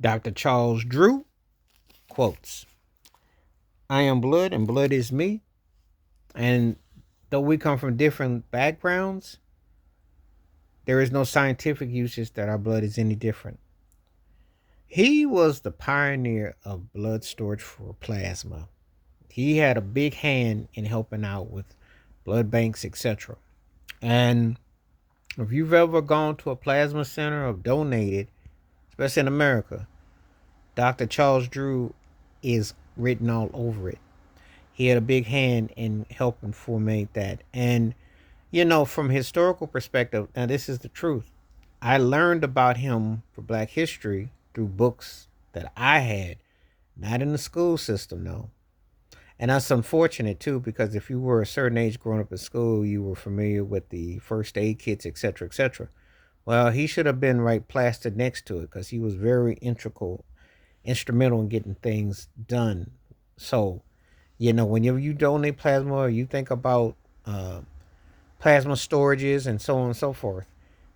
Dr. Charles Drew quotes, I am blood and blood is me. And though we come from different backgrounds, there is no scientific usage that our blood is any different. He was the pioneer of blood storage for plasma. He had a big hand in helping out with blood banks, etc. And if you've ever gone to a plasma center or donated, especially in America, Dr. Charles Drew is written all over it. He had a big hand in helping formate that. And, from historical perspective, now this is the truth. I learned about him for Black history through books that I had, not in the school system, no. And that's unfortunate too, because if you were a certain age growing up in school, you were familiar with the first aid kits, etc., etc. Well, he should have been right plastered next to it because he was very instrumental in getting things done. So, whenever you donate plasma or you think about plasma storages and so on and so forth,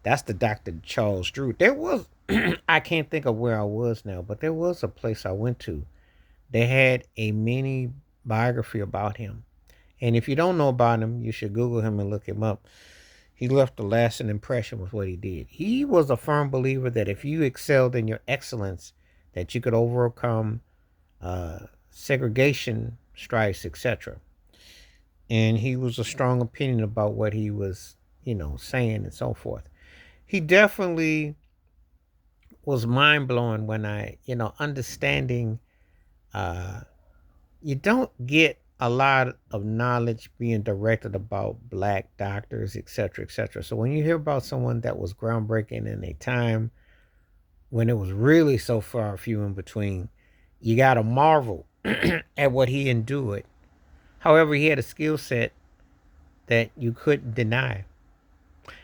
that's the Dr. Charles Drew. There was, I can't think of where I was now, but there was a place I went to. They had a mini biography about him. And if you don't know about him, you should Google him and look him up. He left a lasting impression with what he did. He was a firm believer that if you excelled in your excellence, that you could overcome segregation, stripes, etc. And he was a strong opinion about what he was, saying and so forth. He definitely was mind blowing when understanding uh, you don't get a lot of knowledge being directed about black doctors, etc., etc. So when you hear about someone that was groundbreaking in a time when it was really so far few in between, you gotta marvel at what he endured. However, he had a skill set that you couldn't deny.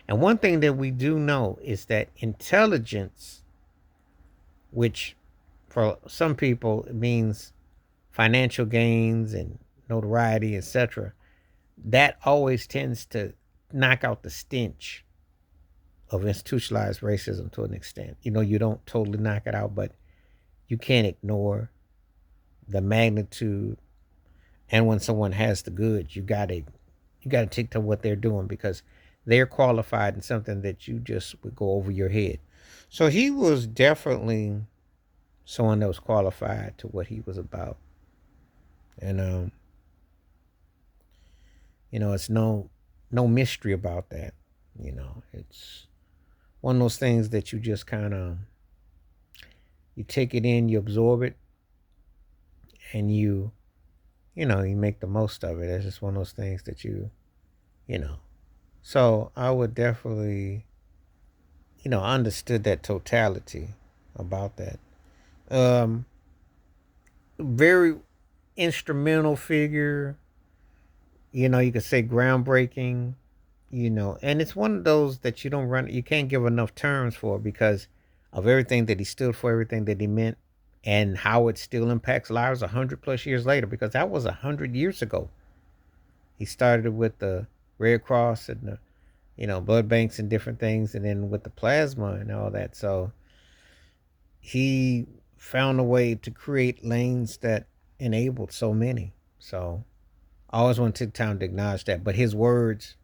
And one thing that we do know is that intelligence, which for some people it means financial gains and notoriety, etc., that always tends to knock out the stench of institutionalized racism to an extent. You don't totally knock it out, but you can't ignore the magnitude. And when someone has the goods, you gotta take to what they're doing because they're qualified in something that you just would go over your head. So he was definitely someone that was qualified to what he was about. And it's no mystery about that. It's one of those things that you just kind of you take it in, you absorb it, and you make the most of it. It's just one of those things that you know. So I would definitely understood that totality about that. Um, Very instrumental figure. You could say groundbreaking. And it's one of those that you can't give enough terms for because of everything that he stood for, everything that he meant, and how it still impacts lives 100 plus years later. Because that was 100 years ago. He started with the Red Cross and the blood banks and different things, and then with the plasma and all that. So he found a way to create lanes that enabled so many. So I always want to take time to acknowledge that. But his words,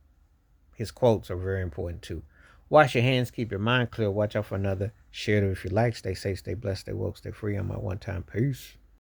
his quotes are very important too. Wash your hands, keep your mind clear, watch out for another. Share it if you like. Stay safe, stay blessed, stay woke, stay free. I'm my one time. Peace.